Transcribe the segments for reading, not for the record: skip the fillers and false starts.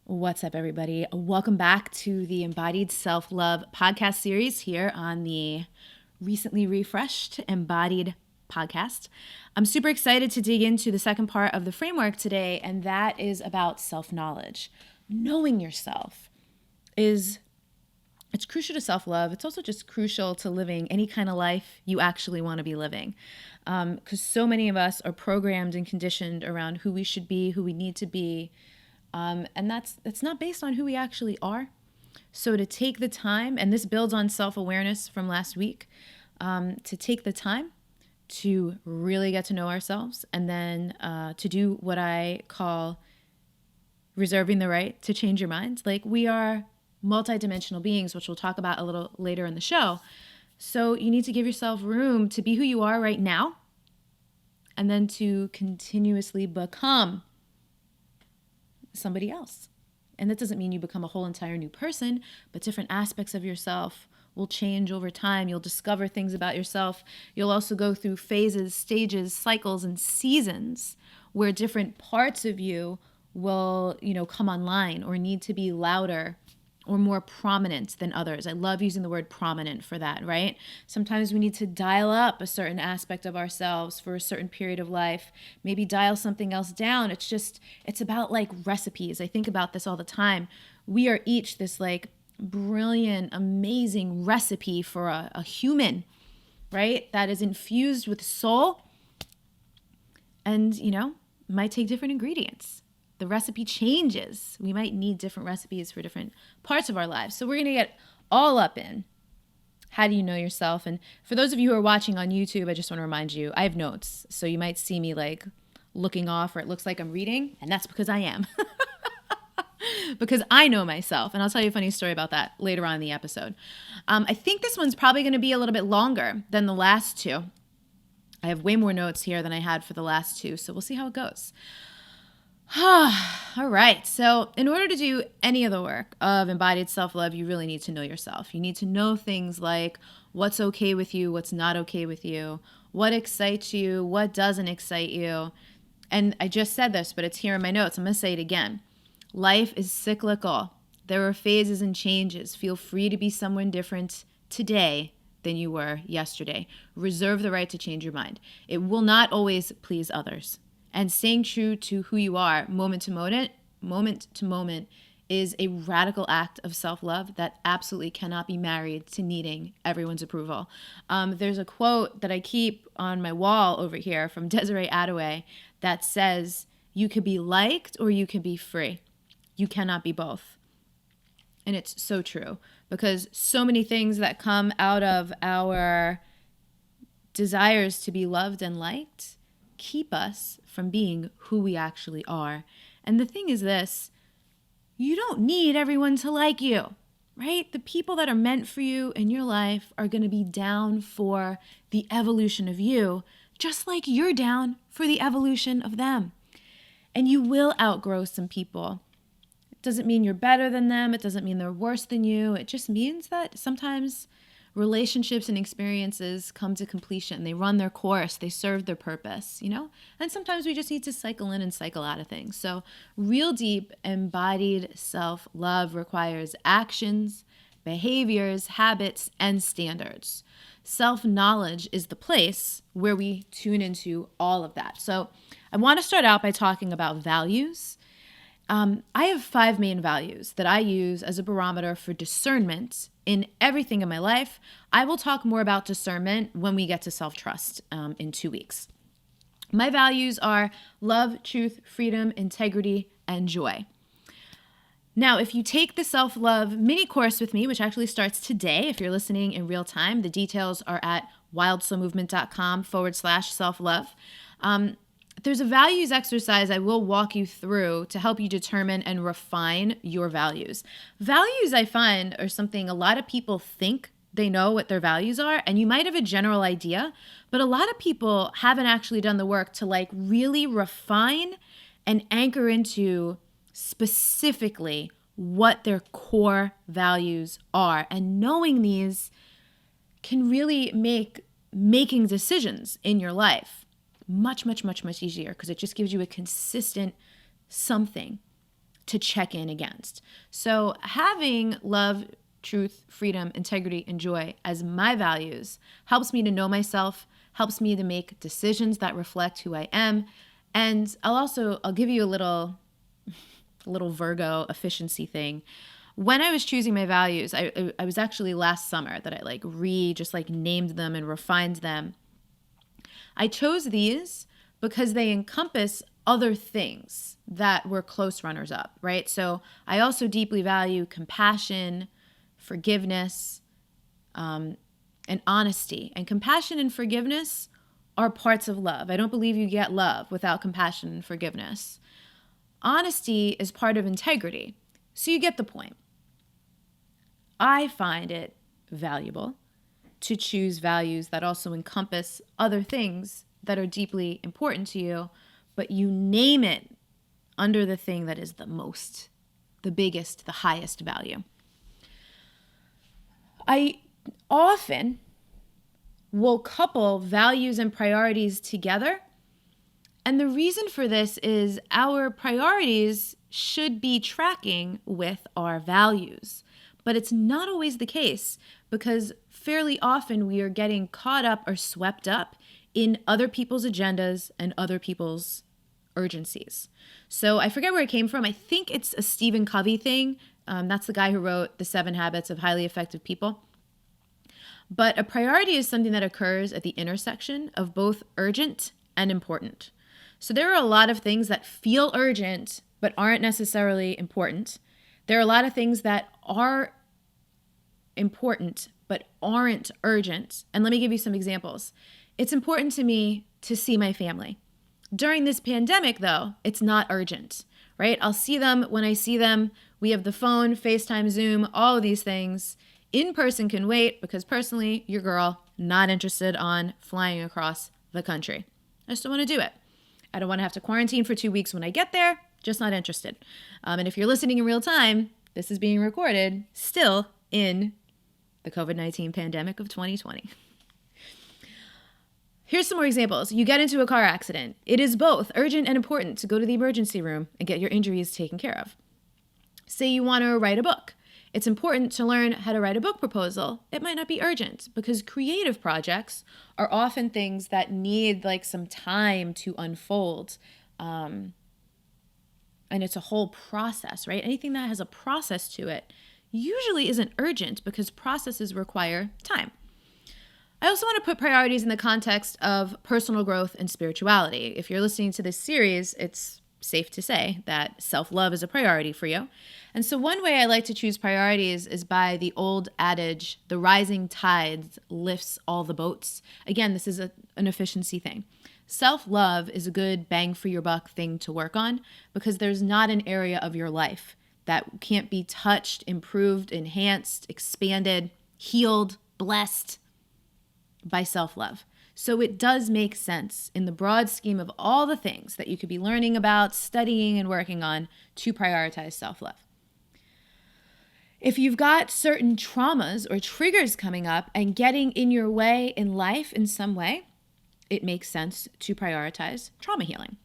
What's up, everybody? Welcome back to the Embodied Self-Love podcast series here on the recently refreshed Embodied podcast. I'm super excited to dig into the second part of the framework today, and that is about self-knowledge. Knowing yourself it's crucial to self-love. It's also just crucial to living any kind of life you actually want to be living. Because so many of us are programmed and conditioned around who we should be, who we need to be, and that's not based on who we actually are. So to take the time, and this builds on self-awareness from last week, to take the time to really get to know ourselves, and then to do what I call reserving the right to change your mind. Like, we are multidimensional beings, which we'll talk about a little later in the show. So you need to give yourself room to be who you are right now, and then to continuously become somebody else. And that doesn't mean you become a whole entire new person, but different aspects of yourself will change over time. You'll discover things about yourself. You'll also go through phases, stages, cycles, and seasons where different parts of you will, come online or need to be louder or more prominent than others. I love using the word prominent for that, right? Sometimes we need to dial up a certain aspect of ourselves for a certain period of life, maybe dial something else down. It's about like recipes. I think about this all the time. We are each this like brilliant, amazing recipe for a human, right? That is infused with soul and, might take different ingredients. The recipe changes. We might need different recipes for different parts of our lives. So we're going to get all up in how do you know yourself. And for those of you who are watching on YouTube, I just want to remind you, I have notes. So you might see me like looking off, or it looks like I'm reading, and that's because I am. Because I know myself. And I'll tell you a funny story about that later on in the episode. I think this one's probably going to be a little bit longer than the last two. I have way more notes here than I had for the last two. So we'll see how it goes. All right. So in order to do any of the work of embodied self-love, you really need to know yourself. You need to know things like what's okay with you, what's not okay with you, what excites you, what doesn't excite you. And I just said this, but it's here in my notes. I'm going to say it again. Life is cyclical. There are phases and changes. Feel free to be someone different today than you were yesterday. Reserve the right to change your mind. It will not always please others. And staying true to who you are moment to moment is a radical act of self-love that absolutely cannot be married to needing everyone's approval. There's a quote that I keep on my wall over here from Desiree Adaway that says, "You could be liked or you could be free. You cannot be both." And it's so true, because so many things that come out of our desires to be loved and liked keep us from being who we actually are. And the thing is this, you don't need everyone to like you, right? The people that are meant for you in your life are going to be down for the evolution of you, just like you're down for the evolution of them. And you will outgrow some people. It doesn't mean you're better than them. It doesn't mean they're worse than you. It just means that sometimes relationships and experiences come to completion. They run their course. They serve their purpose, And sometimes we just need to cycle in and cycle out of things. So real deep embodied self-love requires actions, behaviors, habits, and standards. Self-knowledge is the place where we tune into all of that. So I want to start out by talking about values. I have 5 main values that I use as a barometer for discernment in everything in my life. I will talk more about discernment when we get to self-trust in 2 weeks. My values are love, truth, freedom, integrity, and joy. Now, if you take the self-love mini course with me, which actually starts today, if you're listening in real time, the details are at wildsoulmovement.com/self-love. There's a values exercise I will walk you through to help you determine and refine your values. Values, I find, are something a lot of people think they know what their values are, and you might have a general idea, but a lot of people haven't actually done the work to like really refine and anchor into specifically what their core values are. And knowing these can really make making decisions in your life much, much, much, much easier, because it just gives you a consistent something to check in against. So having love, truth, freedom, integrity, and joy as my values helps me to know myself, helps me to make decisions that reflect who I am. And I'll give you a little Virgo efficiency thing. When I was choosing my values, I was actually last summer that I named them and refined them. I chose these because they encompass other things that were close runners up, right? So I also deeply value compassion, forgiveness, and honesty. And compassion and forgiveness are parts of love. I don't believe you get love without compassion and forgiveness. Honesty is part of integrity. So you get the point. I find it valuable to choose values that also encompass other things that are deeply important to you, but you name it under the thing that is the most, the biggest, the highest value. I often will couple values and priorities together. And the reason for this is our priorities should be tracking with our values. But it's not always the case because fairly often we are getting caught up or swept up in other people's agendas and other people's urgencies. So I forget where it came from. I think it's a Stephen Covey thing. That's the guy who wrote The 7 Habits of Highly Effective People. But a priority is something that occurs at the intersection of both urgent and important. So there are a lot of things that feel urgent but aren't necessarily important. There are a lot of things that are important but aren't urgent. And let me give you some examples. It's important to me to see my family. During this pandemic, though, it's not urgent, right? I'll see them when I see them. We have the phone, FaceTime, Zoom, all of these things. In person can wait because personally, your girl, not interested on flying across the country. I just don't want to do it. I don't want to have to quarantine for 2 weeks when I get there. Just not interested. And if you're listening in real time, this is being recorded still in the COVID-19 pandemic of 2020. Here's some more examples. You get into a car accident. It is both urgent and important to go to the emergency room and get your injuries taken care of. Say you want to write a book. It's important to learn how to write a book proposal. It might not be urgent because creative projects are often things that need some time to unfold. And it's a whole process, right? Anything that has a process to it usually isn't urgent because processes require time. I also want to put priorities in the context of personal growth and spirituality. If you're listening to this series, it's safe to say that self-love is a priority for you. And so one way I like to choose priorities is by the old adage, the rising tides lifts all the boats. Again, this is an efficiency thing. Self-love is a good bang for your buck thing to work on because there's not an area of your life that can't be touched, improved, enhanced, expanded, healed, blessed by self-love. So it does make sense in the broad scheme of all the things that you could be learning about, studying, and working on to prioritize self-love. If you've got certain traumas or triggers coming up and getting in your way in life in some way, it makes sense to prioritize trauma healing.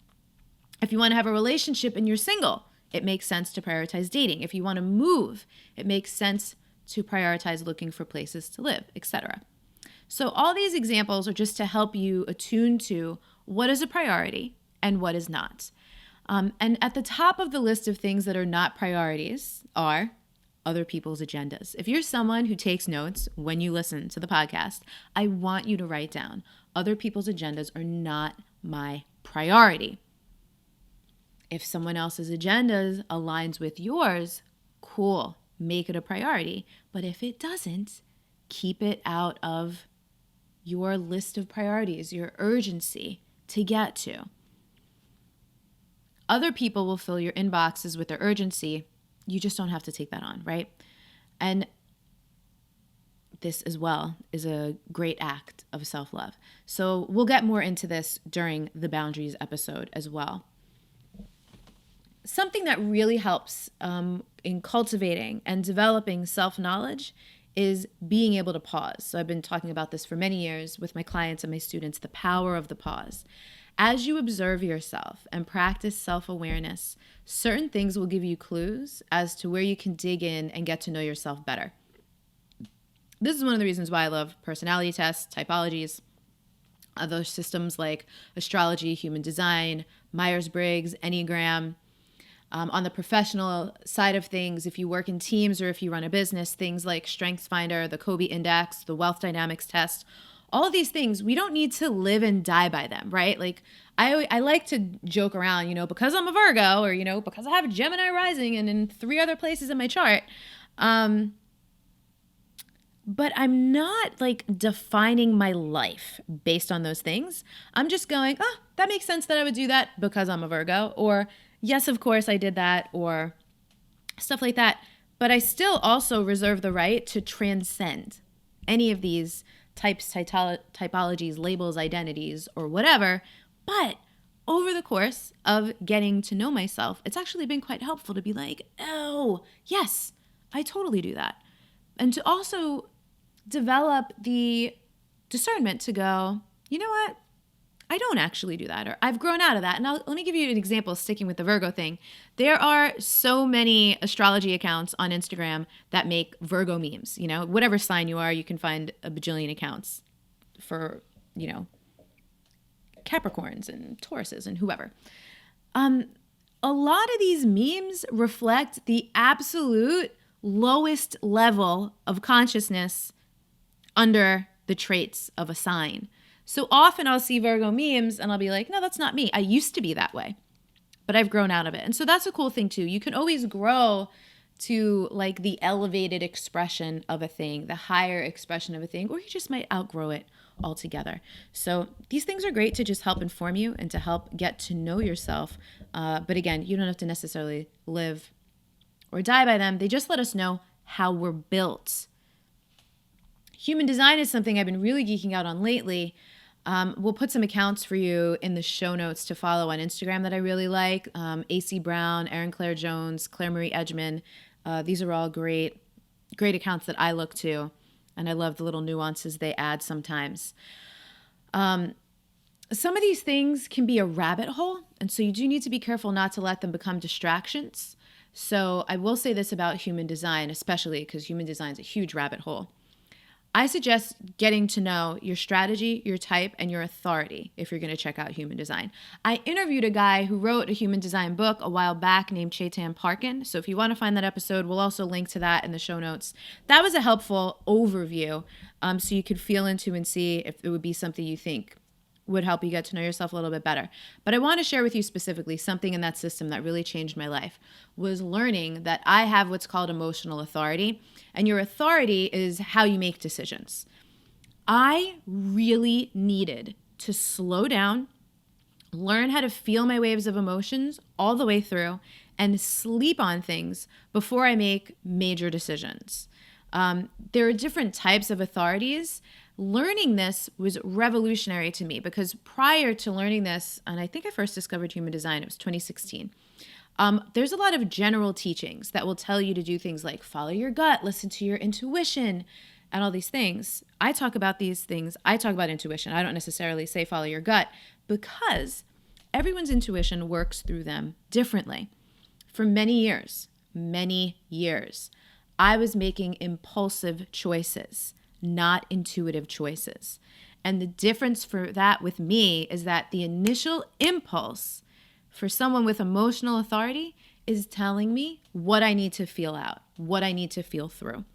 If you want to have a relationship and you're single, it makes sense to prioritize dating. If you want to move, it makes sense to prioritize looking for places to live, etc. So all these examples are just to help you attune to what is a priority and what is not. And at the top of the list of things that are not priorities are other people's agendas. If you're someone who takes notes when you listen to the podcast, I want you to write down other people's agendas are not my priority. If someone else's agendas aligns with yours, cool, make it a priority. But if it doesn't, keep it out of your list of priorities, your urgency to get to. Other people will fill your inboxes with their urgency. You just don't have to take that on, right? And this as well is a great act of self-love. So we'll get more into this during the boundaries episode as well. Something that really helps in cultivating and developing self-knowledge is being able to pause. So I've been talking about this for many years with my clients and my students, the power of the pause. As you observe yourself and practice self-awareness, certain things will give you clues as to where you can dig in and get to know yourself better. This is one of the reasons why I love personality tests, typologies, other systems like astrology, human design, Myers-Briggs, Enneagram. On the professional side of things, if you work in teams or if you run a business, things like StrengthsFinder, the Kobe Index, the Wealth Dynamics Test, all of these things, we don't need to live and die by them, right? Like I like to joke around, because I'm a Virgo or, because I have a Gemini rising and in 3 other places in my chart. But I'm not like defining my life based on those things. I'm just going, that makes sense that I would do that because I'm a Virgo, or yes, of course I did that, or stuff like that. But I still also reserve the right to transcend any of these types, typologies, labels, identities, or whatever. But over the course of getting to know myself, it's actually been quite helpful to be like, oh, yes, I totally do that. And to also develop the discernment to go, you know what? I don't actually do that, or I've grown out of that. And let me give you an example, sticking with the Virgo thing. There are so many astrology accounts on Instagram that make Virgo memes. Whatever sign you are, you can find a bajillion accounts for, Capricorns and Tauruses and whoever. A lot of these memes reflect the absolute lowest level of consciousness under the traits of a sign. So often I'll see Virgo memes and I'll be like, no, that's not me. I used to be that way, but I've grown out of it. And so that's a cool thing too. You can always grow to like the elevated expression of a thing, the higher expression of a thing, or you just might outgrow it altogether. So these things are great to just help inform you and to help get to know yourself. But again, you don't have to necessarily live or die by them. They just let us know how we're built. Human design is something I've been really geeking out on lately. We'll put some accounts for you in the show notes to follow on Instagram that I really like. AC Brown, Erin Claire Jones, Claire Marie Edgman. These are all great accounts that I look to. And I love the little nuances they add sometimes. Some of these things can be a rabbit hole. And so you do need to be careful not to let them become distractions. So I will say this about human design, especially because human design is a huge rabbit hole. I suggest getting to know your strategy, your type, and your authority if you're going to check out human design. I interviewed a guy who wrote a human design book a while back named Chetan Parkin. So if you want to find that episode, we'll also link to that in the show notes. That was a helpful overview so you could feel into and see if it would be something you think would help you get to know yourself a little bit better. But I want to share with you specifically something in that system that really changed my life, was learning that I have what's called emotional authority. And your authority is how you make decisions. I really needed to slow down, learn how to feel my waves of emotions all the way through, and sleep on things before I make major decisions. There are different types of authorities. Learning this was revolutionary to me because prior to learning this, and I think I first discovered human design, it was 2016. There's a lot of general teachings that will tell you to do things like follow your gut, listen to your intuition, and all these things. I talk about these things. I talk about intuition. I don't necessarily say follow your gut because everyone's intuition works through them differently. For many years, I was making impulsive choices, not intuitive choices. And the difference for that with me is that the initial impulse for someone with emotional authority is telling me what I need to feel out, what I need to feel through.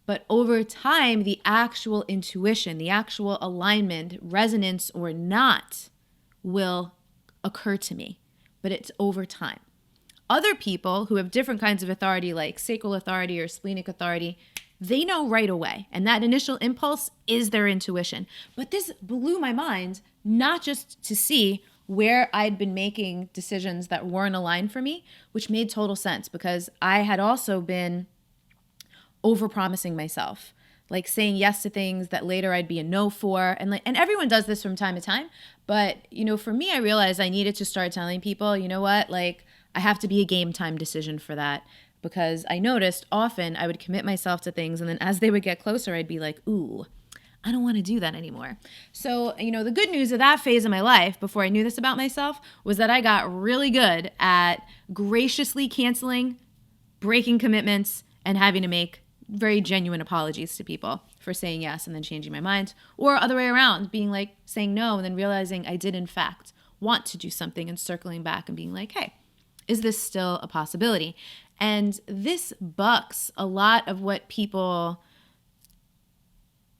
But over time, the actual intuition, the actual alignment, resonance or not, will occur to me. But it's over time. Other people who have different kinds of authority, like sacral authority or splenic authority, they know right away. And that initial impulse is their intuition. But this blew my mind, not just to see where I'd been making decisions that weren't aligned for me, which made total sense because I had also been overpromising myself, like saying yes to things that later I'd be a no for. And everyone does this from time to time. But, for me, I realized I needed to start telling people, you know what, I have to be a game time decision for that. Because I noticed often I would commit myself to things and then as they would get closer, I'd be like, ooh, I don't want to do that anymore. So, the good news of that phase of my life before I knew this about myself was that I got really good at graciously canceling, breaking commitments, and having to make very genuine apologies to people for saying yes and then changing my mind, or other way around, being like saying no and then realizing I did in fact want to do something and circling back and being like, hey, is this still a possibility? And this bucks a lot of what people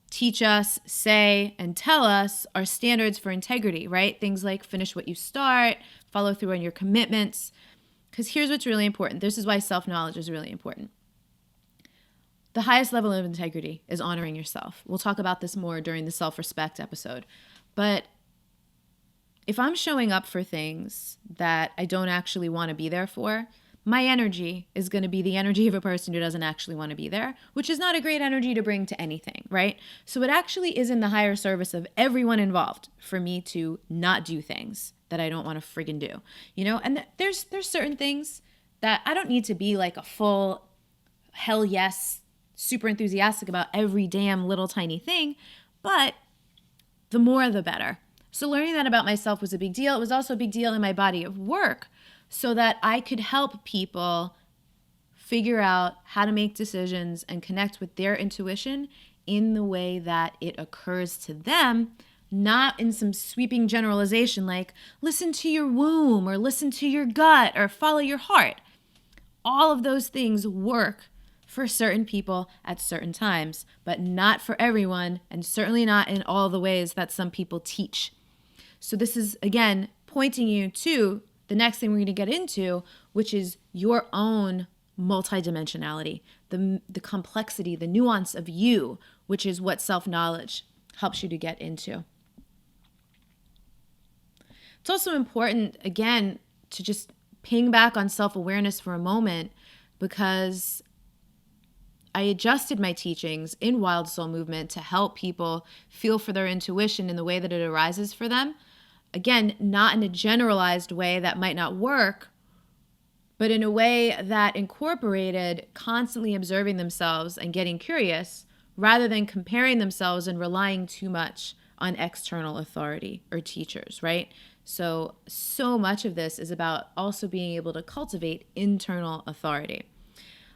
teach us, say, and tell us are standards for integrity, right? Things like finish what you start, follow through on your commitments. Because here's what's really important. This is why self-knowledge is really important. The highest level of integrity is honoring yourself. We'll talk about this more during the self-respect episode. But if I'm showing up for things that I don't actually want to be there for, my energy is going to be the energy of a person who doesn't actually want to be there, which is not a great energy to bring to anything, right? So it actually is in the higher service of everyone involved for me to not do things that I don't want to friggin' do, And there's certain things that I don't need to be like a full hell yes, super enthusiastic about every damn little tiny thing, but the more the better. So learning that about myself was a big deal. It was also a big deal in my body of work so that I could help people figure out how to make decisions and connect with their intuition in the way that it occurs to them, not in some sweeping generalization like listen to your womb or listen to your gut or follow your heart. All of those things work for certain people at certain times, but not for everyone, and certainly not in all the ways that some people teach. So this is, again, pointing you to the next thing we're going to get into, which is your own multidimensionality, the complexity, the nuance of you, which is what self-knowledge helps you to get into. It's also important, again, to just ping back on self-awareness for a moment, because I adjusted my teachings in Wild Soul Movement to help people feel for their intuition in the way that it arises for them. Again, not in a generalized way that might not work, but in a way that incorporated constantly observing themselves and getting curious rather than comparing themselves and relying too much on external authority or teachers, right? So much of this is about also being able to cultivate internal authority.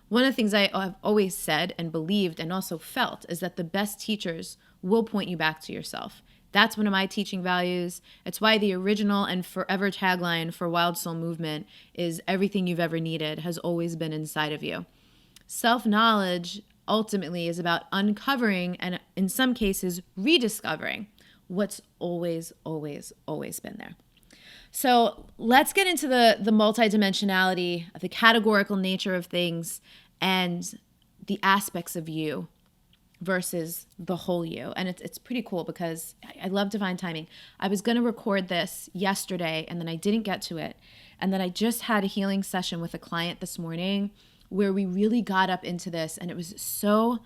One of the things I have always said and believed and also felt is that the best teachers will point you back to yourself. That's one of my teaching values. It's why the original and forever tagline for Wild Soul Movement is everything you've ever needed has always been inside of you. Self-knowledge ultimately is about uncovering and in some cases rediscovering what's always, always, always been there. So let's get into the multidimensionality, the categorical nature of things, and the aspects of you versus the whole you. And it's pretty cool because I love divine timing. I was going to record this yesterday and then I didn't get to it. And then I just had a healing session with a client this morning where we really got up into this, and it was so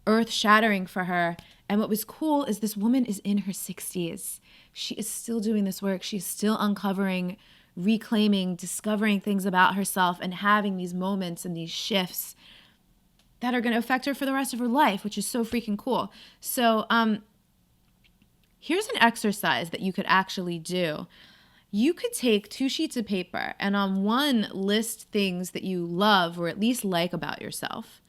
earth-shattering for her. And what was cool is this woman is in her 60s. She is still doing this work. She's still uncovering, reclaiming, discovering things about herself and having these moments and these shifts that are going to affect her for the rest of her life, which is so freaking cool. So here's an exercise that you could actually do. You could take 2 sheets of paper and on one list things that you love or at least like about yourself.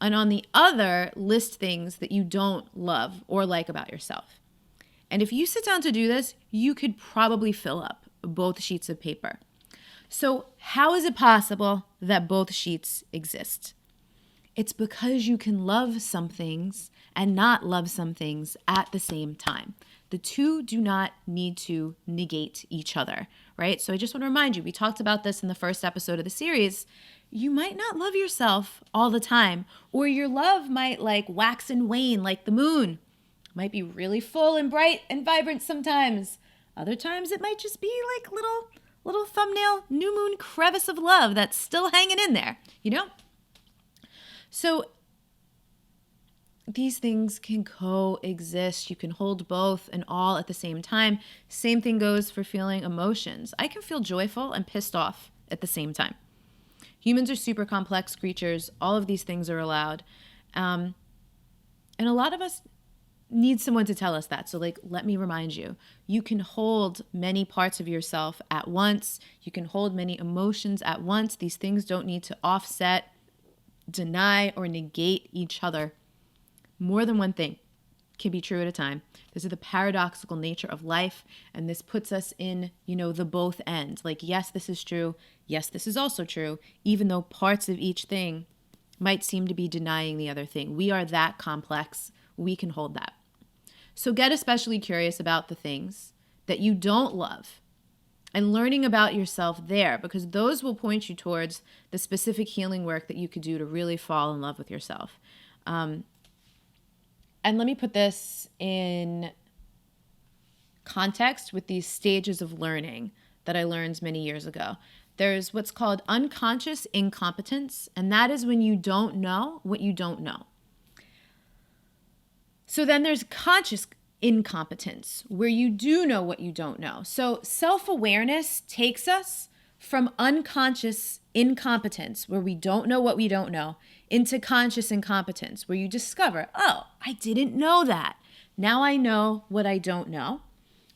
And on the other, list things that you don't love or like about yourself. And if you sit down to do this, you could probably fill up both sheets of paper. So how is it possible that both sheets exist? It's because you can love some things and not love some things at the same time. The two do not need to negate each other, right? So I just want to remind you, we talked about this in the first episode of the series. You might not love yourself all the time, or your love might like wax and wane like the moon. It might be really full and bright and vibrant sometimes. Other times it might just be like little thumbnail new moon crevice of love that's still hanging in there, So these things can coexist. You can hold both and all at the same time. Same thing goes for feeling emotions. I can feel joyful and pissed off at the same time. Humans are super complex creatures. All of these things are allowed. And a lot of us need someone to tell us that. So like, let me remind you, you can hold many parts of yourself at once. You can hold many emotions at once. These things don't need to offset, deny, or negate each other. More than one thing can be true at a time. This is the paradoxical nature of life. And this puts us in, the both ends. Like, yes, this is true. Yes, this is also true. Even though parts of each thing might seem to be denying the other thing. We are that complex. We can hold that. So get especially curious about the things that you don't love and learning about yourself there, because those will point you towards the specific healing work that you could do to really fall in love with yourself. And let me put this in context with these stages of learning that I learned many years ago. There's what's called unconscious incompetence, and that is when you don't know what you don't know. So then there's conscious incompetence, where you do know what you don't know. So self-awareness takes us from unconscious incompetence, where we don't know what we don't know, into conscious incompetence, where you discover, oh, I didn't know that. Now I know what I don't know,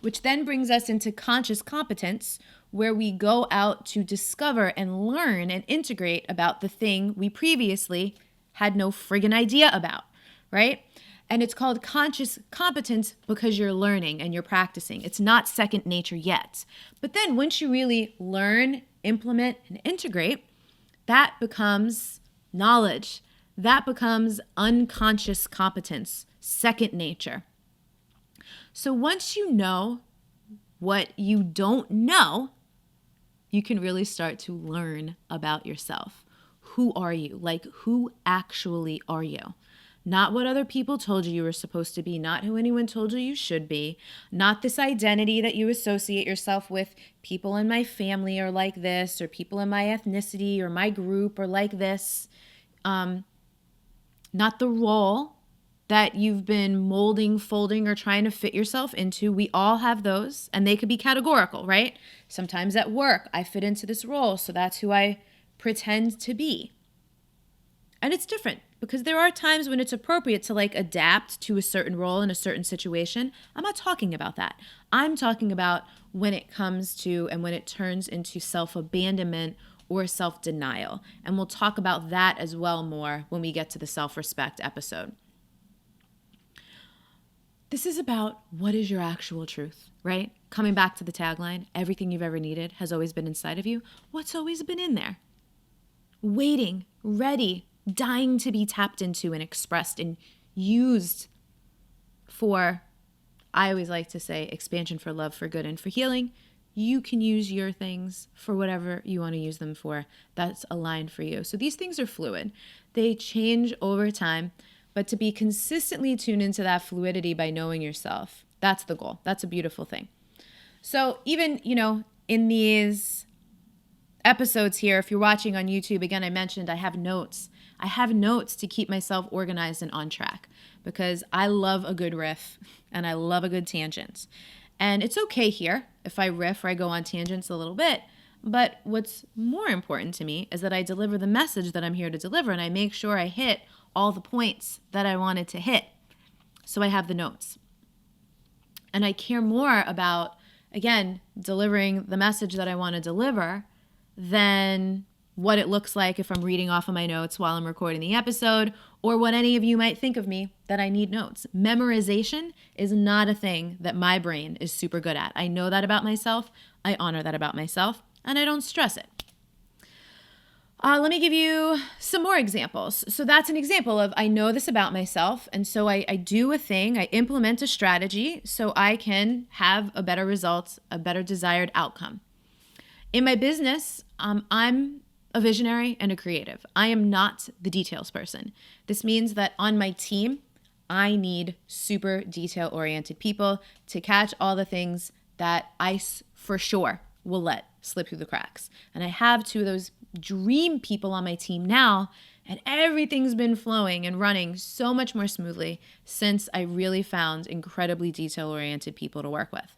which then brings us into conscious competence, where we go out to discover and learn and integrate about the thing we previously had no friggin' idea about, right? And it's called conscious competence because you're learning and you're practicing. It's not second nature yet. But then once you really learn, implement, and integrate, that becomes knowledge. That becomes unconscious competence, second nature. So once you know what you don't know, you can really start to learn about yourself. Who are you? Like, who actually are you? Not what other people told you were supposed to be, not who anyone told you should be, not this identity that you associate yourself with. People in my family are like this, or people in my ethnicity or my group are like this. Not the role that you've been molding, folding, or trying to fit yourself into. We all have those, and they could be categorical, right? Sometimes at work, I fit into this role, so that's who I pretend to be. And it's different, because there are times when it's appropriate to adapt to a certain role in a certain situation. I'm not talking about that. I'm talking about when it comes to and when it turns into self-abandonment or self-denial. And we'll talk about that as well more when we get to the self-respect episode. This is about what is your actual truth, right? Coming back to the tagline, everything you've ever needed has always been inside of you. What's always been in there? Waiting, ready, dying to be tapped into and expressed and used for, I always like to say, expansion, for love, for good, and for healing. You can use your things for whatever you want to use them for. That's aligned for you. So these things are fluid. They change over time, but to be consistently tuned into that fluidity by knowing yourself, that's the goal. That's a beautiful thing. So even, in these episodes here, if you're watching on YouTube, again, I mentioned I have notes. I have notes to keep myself organized and on track, because I love a good riff and I love a good tangent. And it's okay here if I riff or I go on tangents a little bit. But what's more important to me is that I deliver the message that I'm here to deliver, and I make sure I hit all the points that I wanted to hit. So I have the notes. And I care more about, again, delivering the message that I want to deliver than what it looks like if I'm reading off of my notes while I'm recording the episode, or what any of you might think of me that I need notes. Memorization is not a thing that my brain is super good at. I know that about myself. I honor that about myself, and I don't stress it. Let me give you some more examples. So that's an example of, I know this about myself, and so I do a thing, I implement a strategy so I can have a better result, a better desired outcome. In my business, I'm a visionary and a creative. I am not the details person. This means that on my team, I need super detail-oriented people to catch all the things that I for sure will let slip through the cracks. And I have two of those dream people on my team now, and everything's been flowing and running so much more smoothly since I really found incredibly detail-oriented people to work with.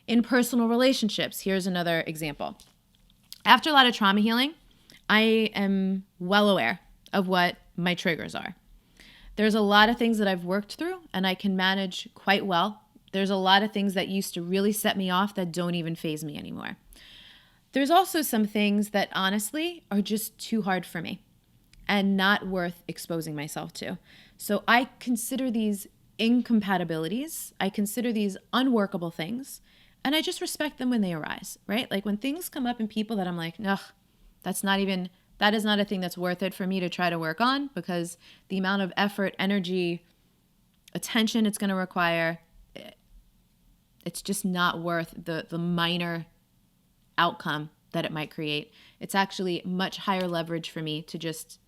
In personal relationships, here's another example. After a lot of trauma healing, I am well aware of what my triggers are. There's a lot of things that I've worked through and I can manage quite well. There's a lot of things that used to really set me off that don't even faze me anymore. There's also some things that honestly are just too hard for me and not worth exposing myself to. So I consider these incompatibilities. I consider these unworkable things, and I just respect them when they arise, right? Like when things come up in people that I'm like, ugh, that is not a thing that's worth it for me to try to work on, because the amount of effort, energy, attention it's going to require, it's just not worth the minor outcome that it might create. It's actually much higher leverage for me to just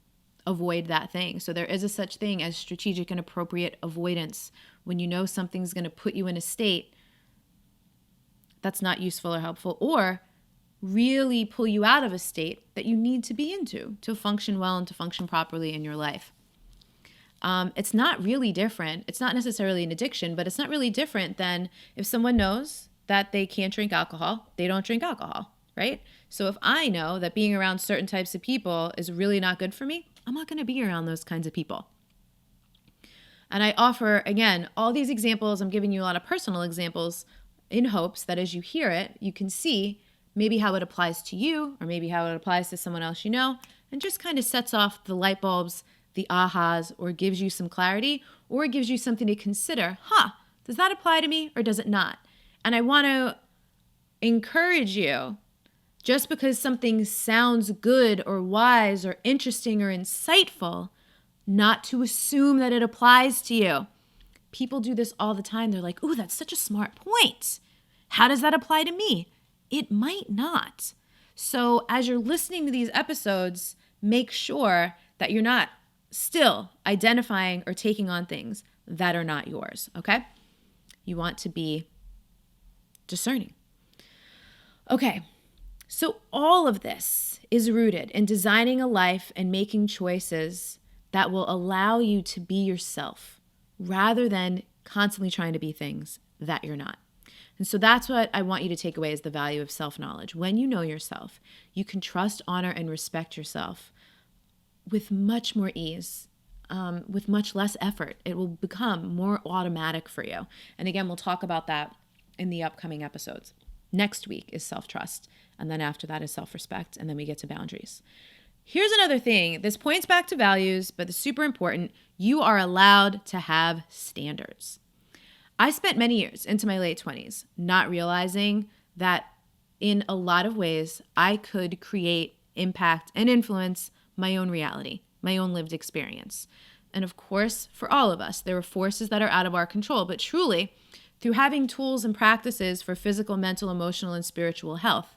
avoid that thing. So there is a such thing as strategic and appropriate avoidance. When you know something's going to put you in a state that's not useful or helpful, or really pull you out of a state that you need to be into to function well and to function properly in your life. It's not really different. It's not necessarily an addiction, but it's not really different than if someone knows that they can't drink alcohol, they don't drink alcohol, right? So if I know that being around certain types of people is really not good for me, I'm not going to be around those kinds of people. And I offer, again, all these examples. I'm giving you a lot of personal examples in hopes that as you hear it, you can see maybe how it applies to you, or maybe how it applies to someone else you know, and just kind of sets off the light bulbs, the ahas, or gives you some clarity, or gives you something to consider. Does that apply to me or does it not? And I want to encourage you, just because something sounds good or wise or interesting or insightful, not to assume that it applies to you. People do this all the time. They're like, ooh, that's such a smart point. How does that apply to me? It might not. So as you're listening to these episodes, make sure that you're not still identifying or taking on things that are not yours, okay? You want to be discerning. Okay, so all of this is rooted in designing a life and making choices that will allow you to be yourself rather than constantly trying to be things that you're not. And so that's what I want you to take away, is the value of self-knowledge. When you know yourself, you can trust, honor, and respect yourself with much more ease, with much less effort. It will become more automatic for you. And again, we'll talk about that in the upcoming episodes. Next week is self-trust, and then after that is self-respect, and then we get to boundaries. Here's another thing. This points back to values, but it's super important. You are allowed to have standards. I spent many years into my late 20s not realizing that in a lot of ways I could create, impact, and influence my own reality, my own lived experience. And of course, for all of us, there are forces that are out of our control, but truly, through having tools and practices for physical, mental, emotional, and spiritual health,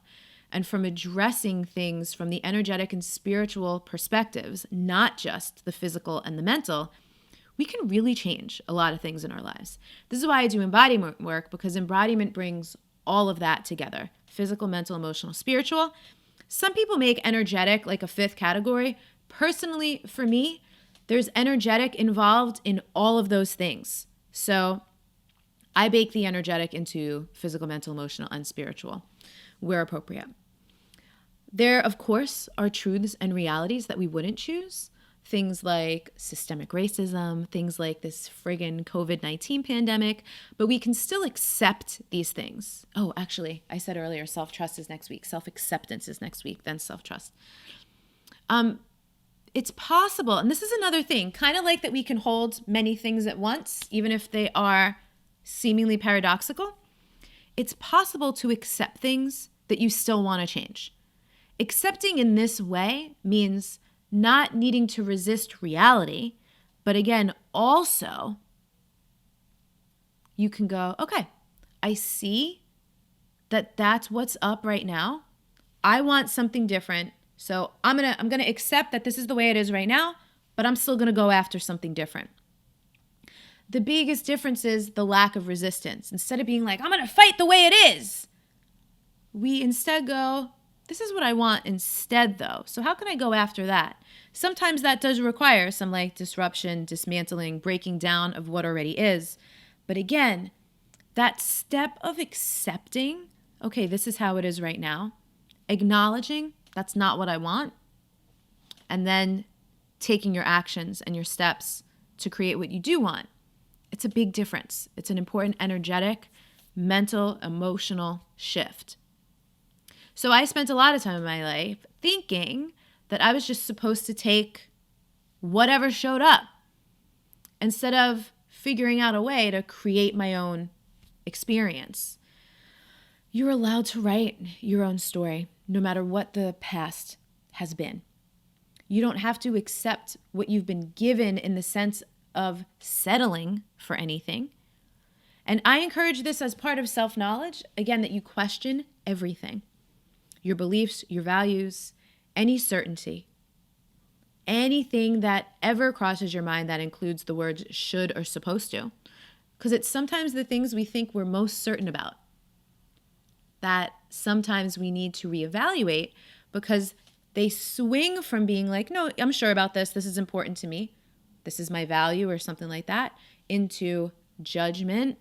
and from addressing things from the energetic and spiritual perspectives, not just the physical and the mental, we can really change a lot of things in our lives. This is why I do embodiment work, because embodiment brings all of that together: physical, mental, emotional, spiritual. Some people make energetic like a fifth category. Personally, for me, there's energetic involved in all of those things. So I bake the energetic into physical, mental, emotional, and spiritual where appropriate. There, of course, are truths and realities that we wouldn't choose. Things like systemic racism, things like this friggin' COVID-19 pandemic, but we can still accept these things. Oh, actually, I said earlier, self-trust is next week. Self-acceptance is next week, then self-trust. It's possible, and this is another thing, kind of like that we can hold many things at once, even if they are seemingly paradoxical. It's possible to accept things that you still want to change. Accepting in this way means not needing to resist reality, but again, also you can go, okay, I see that that's what's up right now. I want something different. So I'm gonna accept that this is the way it is right now, but I'm still gonna go after something different. The biggest difference is the lack of resistance. Instead of being like, I'm gonna fight the way it is, we instead go, this is what I want instead though. So how can I go after that? Sometimes that does require some like disruption, dismantling, breaking down of what already is. But again, that step of accepting, okay, this is how it is right now, acknowledging that's not what I want, and then taking your actions and your steps to create what you do want. It's a big difference. It's an important energetic, mental, emotional shift. So I spent a lot of time in my life thinking that I was just supposed to take whatever showed up instead of figuring out a way to create my own experience. You're allowed to write your own story, no matter what the past has been. You don't have to accept what you've been given in the sense of settling for anything. And I encourage this as part of self-knowledge, again, that you question everything. Your beliefs, your values, any certainty. Anything that ever crosses your mind that includes the words should or supposed to. Because it's sometimes the things we think we're most certain about that sometimes we need to reevaluate because they swing from being like, no, I'm sure about this. This is important to me. This is my value or something like that, into judgment,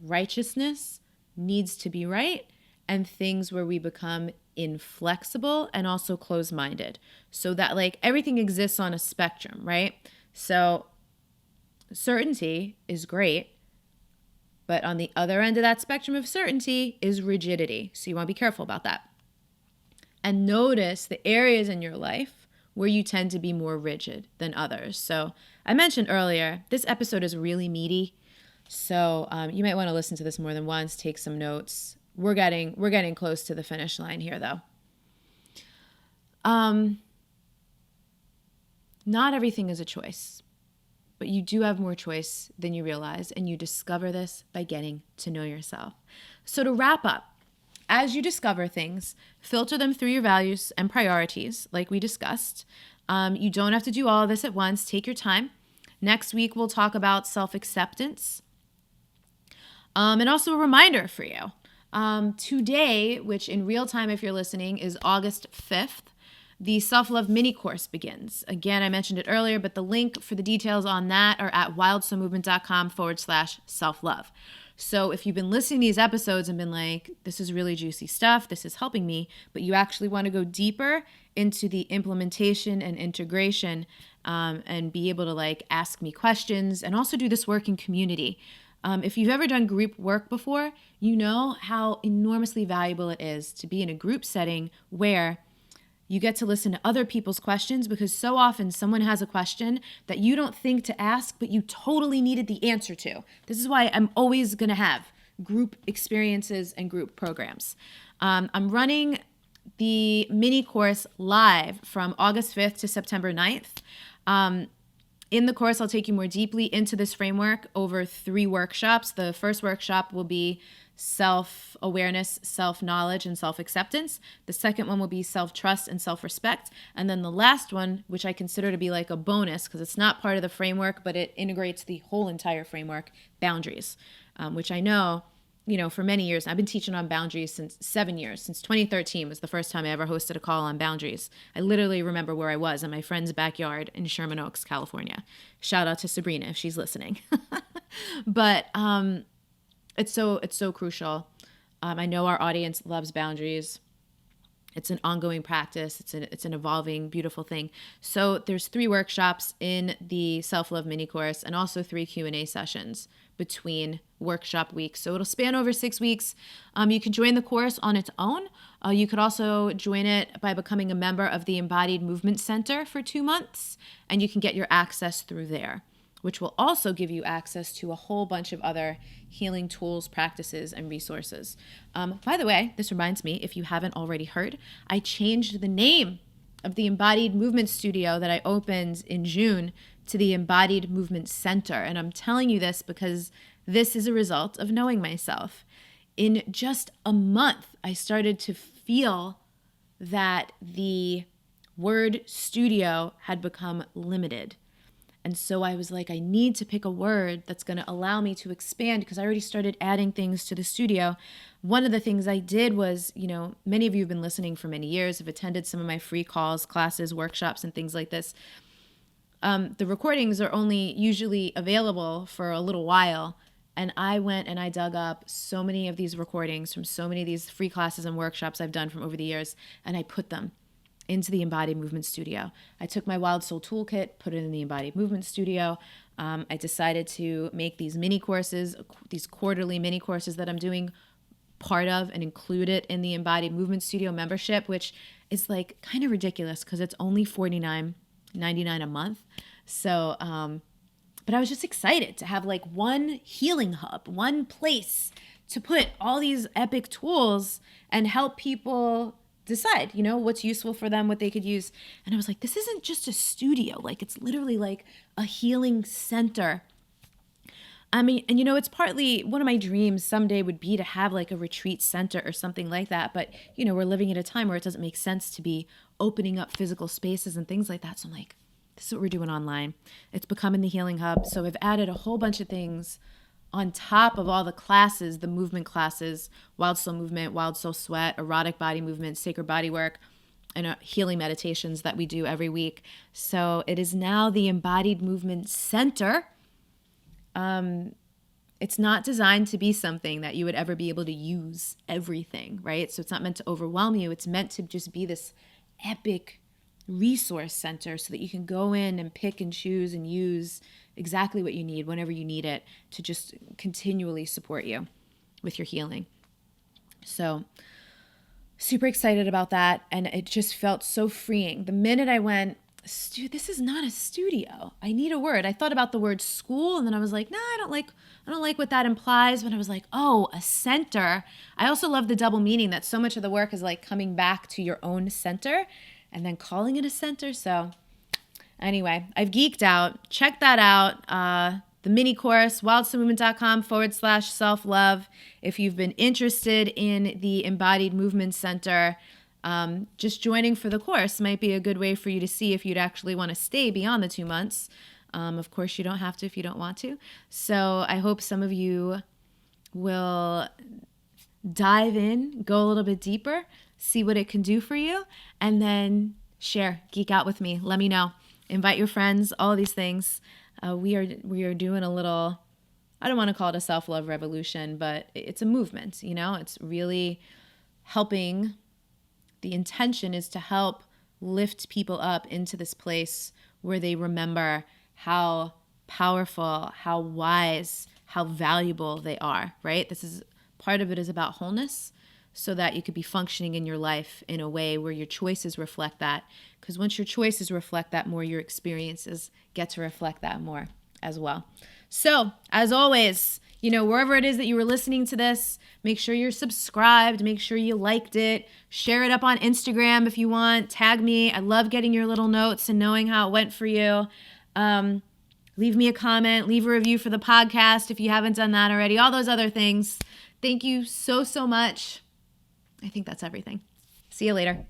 righteousness, needs to be right, and things where we become inflexible and also closed-minded. So that like everything exists on a spectrum, right? So certainty is great, but on the other end of that spectrum of certainty is rigidity. So you want to be careful about that. And notice the areas in your life where you tend to be more rigid than others. So I mentioned earlier, this episode is really meaty. So you might want to listen to this more than once, take some notes. We're getting close to the finish line here, though. Not everything is a choice, but you do have more choice than you realize, and you discover this by getting to know yourself. So to wrap up, as you discover things, filter them through your values and priorities, like we discussed. You don't have to do all of this at once. Take your time. Next week, we'll talk about self-acceptance. And also a reminder for you. Today, which in real time, if you're listening, is August 5th, the self-love mini course begins. Again, I mentioned it earlier, but the link for the details on that are at wildsoulmovement.com/self-love. So if you've been listening to these episodes and been like, this is really juicy stuff, this is helping me, but you actually want to go deeper into the implementation and integration and be able to like ask me questions and also do this work in community. If you've ever done group work before, you know how enormously valuable it is to be in a group setting where you get to listen to other people's questions, because so often someone has a question that you don't think to ask, but you totally needed the answer to. This is why I'm always going to have group experiences and group programs. I'm running the mini course live from August 5th to September 9th. In the course, I'll take you more deeply into this framework over 3 workshops. The first workshop will be self-awareness, self-knowledge, and self-acceptance. The second one will be self-trust and self-respect. And then the last one, which I consider to be like a bonus because it's not part of the framework, but it integrates the whole entire framework, boundaries, which I know, for many years. I've been teaching on boundaries since 7 years. Since 2013 was the first time I ever hosted a call on boundaries. I literally remember where I was in my friend's backyard in Sherman Oaks, California. Shout out to Sabrina if she's listening. But it's so crucial. I know our audience loves boundaries. It's an ongoing practice. It's an evolving, beautiful thing. So there's 3 workshops in the self-love mini course and also 3 Q&A sessions between workshop weeks. So it'll span over 6 weeks. You can join the course on its own. You could also join it by becoming a member of the Embodied Movement Center for 2 months, and you can get your access through there, which will also give you access to a whole bunch of other healing tools, practices, and resources. By the way, this reminds me, if you haven't already heard, I changed the name of the Embodied Movement Studio that I opened in June to the Embodied Movement Center. And I'm telling you this because this is a result of knowing myself. In just a month, I started to feel that the word studio had become limited. And so I was like, I need to pick a word that's going to allow me to expand, because I already started adding things to the studio. One of the things I did was, many of you have been listening for many years, have attended some of my free calls, classes, workshops, and things like this. The recordings are only usually available for a little while. And I went and I dug up so many of these recordings from so many of these free classes and workshops I've done from over the years, and I put them into the Embodied Movement Studio. I took my Wild Soul Toolkit, put it in the Embodied Movement Studio. I decided to make these mini courses, these quarterly mini courses that I'm doing part of, and include it in the Embodied Movement Studio membership, which is like kind of ridiculous because it's only $49.99 a month. So, but I was just excited to have like one healing hub, one place to put all these epic tools and help people decide, what's useful for them, what they could use. And I was like, this isn't just a studio. Like, it's literally like a healing center. I mean, and it's partly one of my dreams someday would be to have like a retreat center or something like that. But, we're living at a time where it doesn't make sense to be opening up physical spaces and things like that. So I'm like, this is what we're doing online. It's becoming the healing hub. So I've added a whole bunch of things on top of all the classes, the movement classes, Wild Soul Movement, Wild Soul Sweat, erotic body movement, sacred body work, and healing meditations that we do every week. So it is now the Embodied Movement Center. It's not designed to be something that you would ever be able to use everything, right? So it's not meant to overwhelm you. It's meant to just be this epic resource center so that you can go in and pick and choose and use exactly what you need whenever you need it to just continually support you with your healing. So super excited about that. And it just felt so freeing. The minute I went, this is not a studio. I need a word. I thought about the word school, and then I was like, I don't like what that implies. But I was like, oh, a center. I also love the double meaning that so much of the work is like coming back to your own center and then calling it a center. So anyway, I've geeked out. Check that out. The mini course, wildsoulmovement.com/self-love. If you've been interested in the Embodied Movement Center, just joining for the course might be a good way for you to see if you'd actually want to stay beyond the 2 months. Of course, you don't have to if you don't want to. So I hope some of you will dive in, go a little bit deeper, see what it can do for you, and then share, geek out with me. Let me know. Invite your friends, all of these things. We are doing a little, I don't want to call it a self-love revolution, but it's a movement, It's really helping. The intention is to help lift people up into this place where they remember how powerful, how wise, how valuable they are, right? Part of it is about wholeness, so that you could be functioning in your life in a way where your choices reflect that. Because once your choices reflect that more, your experiences get to reflect that more as well. So, as always, wherever it is that you were listening to this, make sure you're subscribed, make sure you liked it, share it up on Instagram if you want, tag me. I love getting your little notes and knowing how it went for you. Leave me a comment, leave a review for the podcast if you haven't done that already, all those other things. Thank you so, so much. I think that's everything. See you later.